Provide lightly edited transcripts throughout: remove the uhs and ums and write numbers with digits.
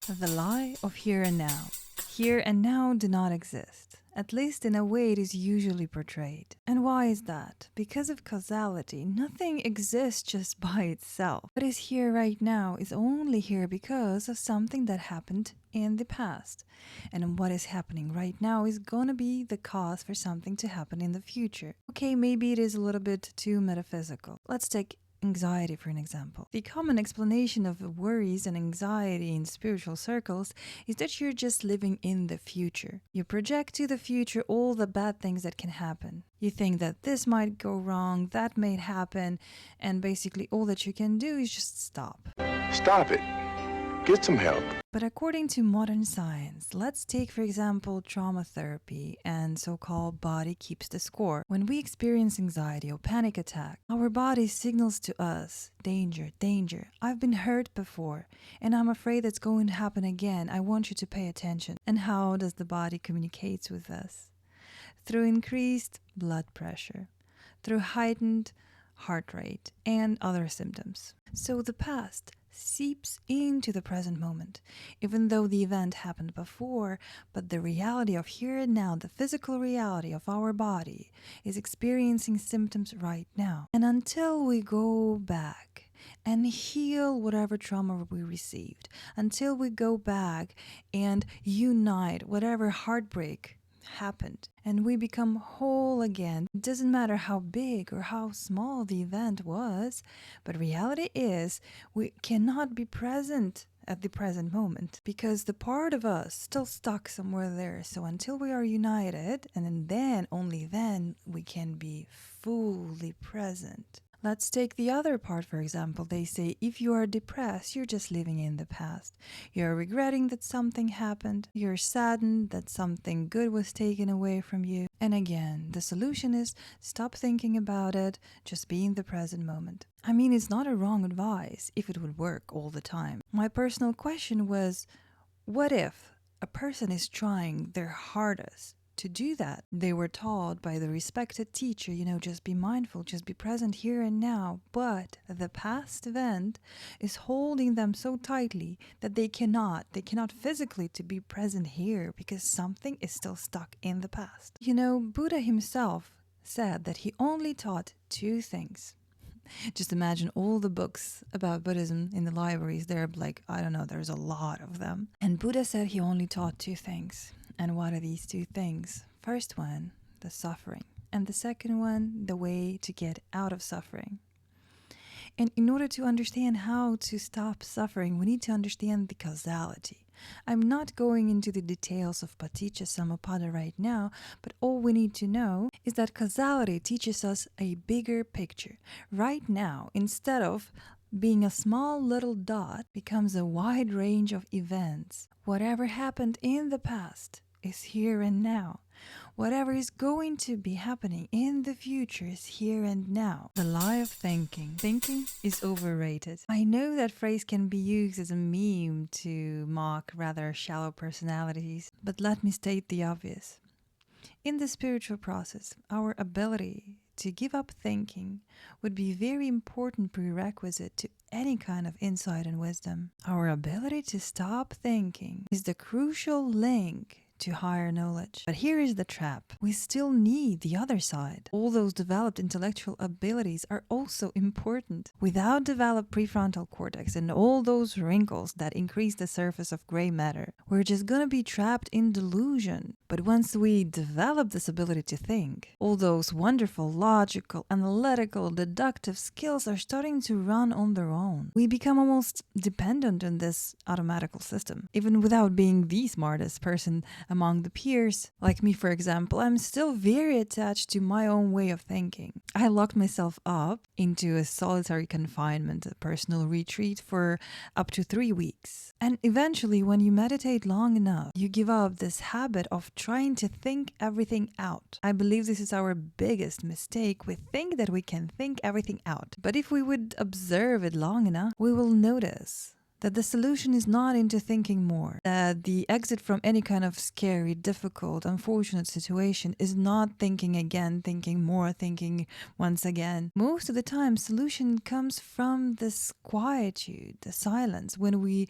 The lie of here and now. Here and now do not exist, at least in a way it is usually portrayed. And why is that? Because of causality, nothing exists just by itself. What is here right now is only here because of something that happened in the past. And what is happening right now is gonna be the cause for something to happen in the future. Okay, maybe it is a little bit too metaphysical. Let's take anxiety, for an example. The common explanation of worries and anxiety in spiritual circles is that you're just living in the future. You project to the future all the bad things that can happen. You think that this might go wrong, that may happen, and basically all that you can do is just stop. Stop it. Get some help. But according to modern science, let's take for example trauma therapy and so-called body keeps the score. When we experience anxiety or panic attack, our body signals to us, danger, danger, I've been hurt before and I'm afraid it's going to happen again. I want you to pay attention. And how does the body communicate with us? Through increased blood pressure, through heightened heart rate and other symptoms. So the past seeps into the present moment, even though the event happened before, but the reality of here and now, the physical reality of our body, is experiencing symptoms right now. And until we go back and heal whatever trauma we received, until we go back and unite whatever heartbreak happened and we become whole again. It doesn't matter how big or how small the event was, but reality is we cannot be present at the present moment because the part of us still stuck somewhere there. So until we are united, and then only then we can be fully present. Let's take the other part, for example. They say if you are depressed, you're just living in the past. You're regretting that something happened. You're saddened that something good was taken away from you. And again, the solution is stop thinking about it, just be in the present moment. I mean, it's not a wrong advice if it would work all the time. My personal question was, what if a person is trying their hardest to do that? They were taught by the respected teacher, just be mindful, just be present here and now. But the past event is holding them so tightly that they cannot physically to be present here because something is still stuck in the past. Buddha himself said that he only taught two things. Just imagine all the books about Buddhism in the libraries. There are there's a lot of them. And Buddha said he only taught two things. And what are these two things? First one, the suffering. And the second one, the way to get out of suffering. And in order to understand how to stop suffering, we need to understand the causality. I'm not going into the details of Paticca Samuppada right now, but all we need to know is that causality teaches us a bigger picture. Right now, instead of being a small little dot, becomes a wide range of events. Whatever happened in the past is here and now. Whatever is going to be happening in the future is here and now. The lie of thinking. Thinking is overrated. I know that phrase can be used as a meme to mock rather shallow personalities, but let me state the obvious. In the spiritual process, our ability to give up thinking would be a very important prerequisite to any kind of insight and wisdom. Our ability to stop thinking is the crucial link to higher knowledge. But here is the trap. We still need the other side. All those developed intellectual abilities are also important. Without developed prefrontal cortex and all those wrinkles that increase the surface of gray matter, we're just gonna be trapped in delusion. But once we develop this ability to think, all those wonderful logical, analytical, deductive skills are starting to run on their own. We become almost dependent on this automatical system. Even without being the smartest person among the peers, like me for example, I'm still very attached to my own way of thinking. I locked myself up into a solitary confinement, a personal retreat for up to 3 weeks. And eventually, when you meditate long enough, you give up this habit of trying to think everything out. I believe this is our biggest mistake. We think that we can think everything out. But if we would observe it long enough, we will notice that the solution is not into thinking more, that the exit from any kind of scary, difficult, unfortunate situation is not thinking again, thinking more, thinking once again. Most of the time, solution comes from this quietude, the silence, when we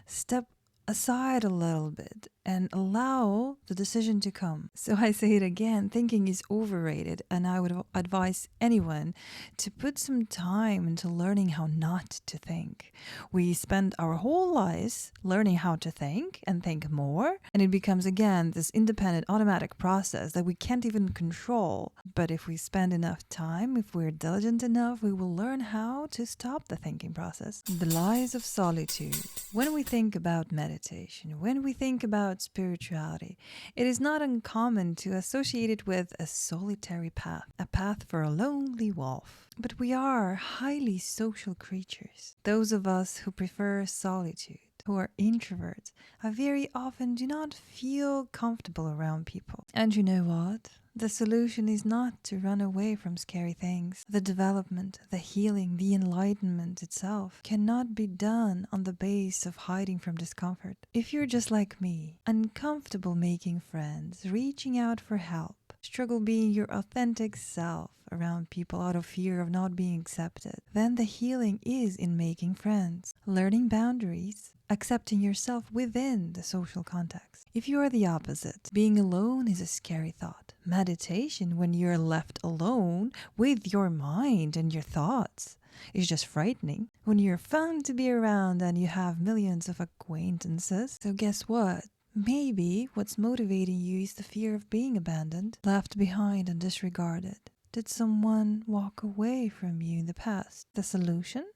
step aside a little bit and allow the decision to come. So I say it again, thinking is overrated, and I would advise anyone to put some time into learning how not to think. We spend our whole lives learning how to think and think more, and it becomes again this independent automatic process that we can't even control. But if we spend enough time, if we're diligent enough, we will learn how to stop the thinking process. The lies of solitude. When we think about meditation, when we think about spirituality, it is not uncommon to associate it with a solitary path, a path for a lonely wolf. But we are highly social creatures. Those of us who prefer solitude, who are introverts, very often do not feel comfortable around people. And you know what? The solution is not to run away from scary things. The development, the healing, the enlightenment itself cannot be done on the base of hiding from discomfort. If you're just like me, uncomfortable making friends, reaching out for help, struggle being your authentic self around people out of fear of not being accepted, then the healing is in making friends, learning boundaries, accepting yourself within the social context. If you are the opposite, being alone is a scary thought. Meditation, when you're left alone with your mind and your thoughts, is just frightening. When you're fun to be around and you have millions of acquaintances. So guess what? Maybe what's motivating you is the fear of being abandoned, left behind and disregarded. Did someone walk away from you in the past? The solution?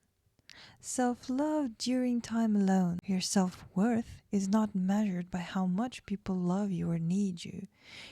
Self-love during time alone. Your self-worth is not measured by how much people love you or need you.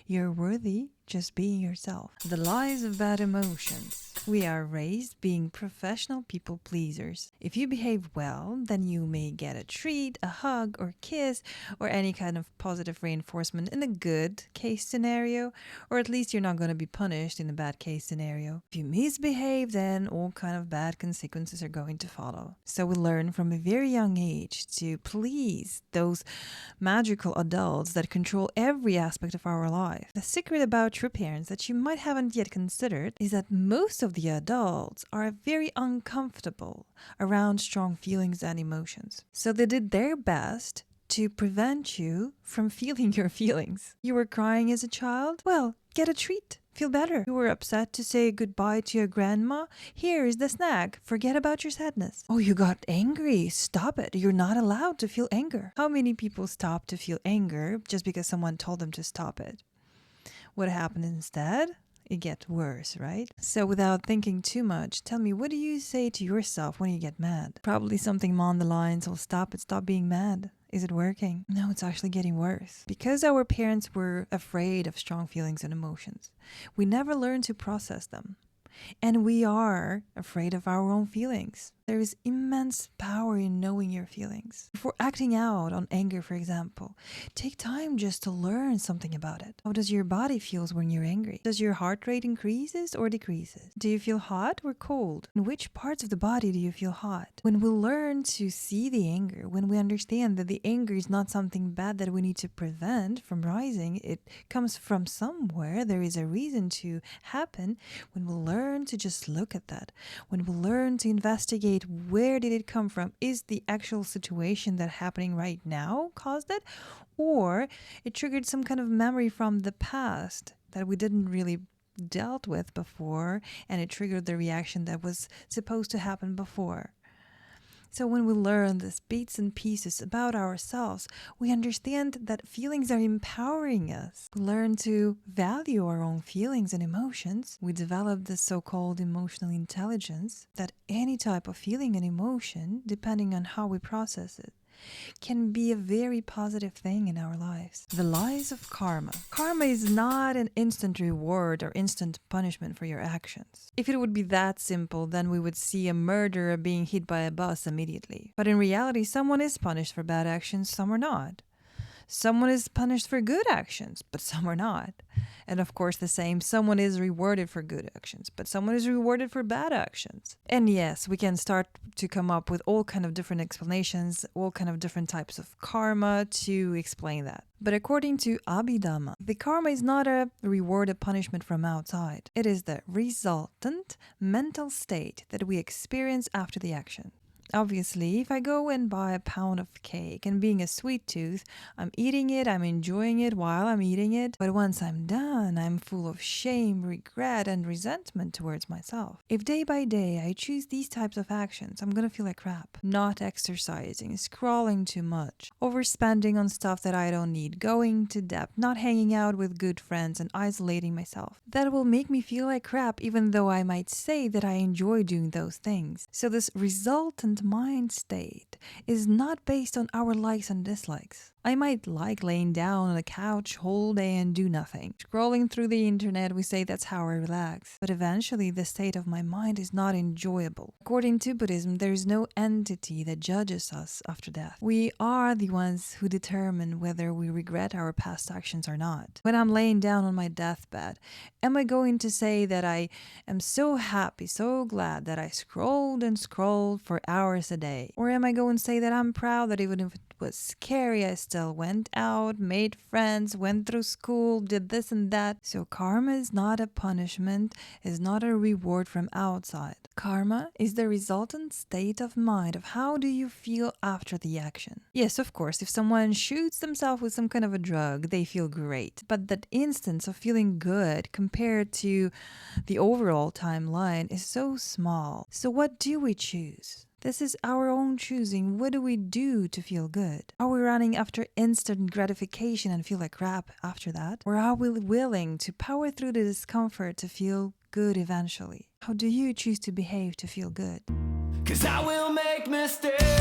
You're worthy just being yourself. The lies of bad emotions. We are raised being professional people pleasers. If you behave well, then you may get a treat, a hug or kiss, or any kind of positive reinforcement in a good case scenario, or at least you're not going to be punished in a bad case scenario. If you misbehave, then all kind of bad consequences are going to follow. So we learn from a very young age to please those magical adults that control every aspect of our life. The secret about true parents that you might haven't yet considered is that most of the adults are very uncomfortable around strong feelings and emotions. So they did their best to prevent you from feeling your feelings. You were crying as a child? Well, get a treat. Feel better. You were upset to say goodbye to your grandma? Here is the snack. Forget about your sadness. Oh, you got angry. Stop it. You're not allowed to feel anger. How many people stop to feel anger just because someone told them to stop it? What happened instead? It gets worse, right? So without thinking too much, tell me, what do you say to yourself when you get mad? Probably something along the lines of stop it, stop being mad. Is it working? No, it's actually getting worse. Because our parents were afraid of strong feelings and emotions, we never learned to process them. And we are afraid of our own feelings. There is immense power in knowing your feelings. Before acting out on anger, for example, take time just to learn something about it. How does your body feel when you're angry? Does your heart rate increases or decreases? Do you feel hot or cold? In which parts of the body do you feel hot? When we learn to see the anger, when we understand that the anger is not something bad that we need to prevent from rising, it comes from somewhere, there is a reason to happen. When we learn to just look at that, when we learn to investigate where did it come from, is the actual situation that happening right now caused it, or it triggered some kind of memory from the past that we didn't really dealt with before, and it triggered the reaction that was supposed to happen before. So when we learn these bits and pieces about ourselves, we understand that feelings are empowering us. We learn to value our own feelings and emotions. We develop the so-called emotional intelligence that any type of feeling and emotion, depending on how we process it, can be a very positive thing in our lives. The lies of karma. Karma is not an instant reward or instant punishment for your actions. If it would be that simple, then we would see a murderer being hit by a bus immediately. But in reality, someone is punished for bad actions, some are not. Someone is punished for good actions, but some are not. And of course the same, someone is rewarded for good actions, but someone is rewarded for bad actions. And yes, we can start to come up with all kind of different explanations, all kind of different types of karma to explain that. But according to Abhidhamma, the karma is not a reward or punishment from outside. It is the resultant mental state that we experience after the action. Obviously, if I go and buy a pound of cake and being a sweet tooth, I'm eating it, I'm enjoying it while I'm eating it, but once I'm done, I'm full of shame, regret, and resentment towards myself. If day by day I choose these types of actions, I'm gonna feel like crap. Not exercising, scrolling too much, overspending on stuff that I don't need, going to depth, not hanging out with good friends, and isolating myself. That will make me feel like crap even though I might say that I enjoy doing those things. So this resultant mind state is not based on our likes and dislikes. I might like laying down on the couch whole day and do nothing. Scrolling through the internet, we say that's how I relax. But eventually, the state of my mind is not enjoyable. According to Buddhism, there is no entity that judges us after death. We are the ones who determine whether we regret our past actions or not. When I'm laying down on my deathbed, am I going to say that I am so happy, so glad that I scrolled and scrolled for hours a day? Or am I going to say that I'm proud that even if it was scary, I still went out, made friends, went through school, did this and that? So karma is not a punishment, is not a reward from outside. Karma is the resultant state of mind of how do you feel after the action. Yes, of course, if someone shoots themselves with some kind of a drug, they feel great. But that instance of feeling good compared to the overall timeline is so small. So what do we choose? This is our own choosing. What do we do to feel good? Are we running after instant gratification and feel like crap after that? Or are we willing to power through the discomfort to feel good eventually? How do you choose to behave to feel good? 'Cause I will make mistakes.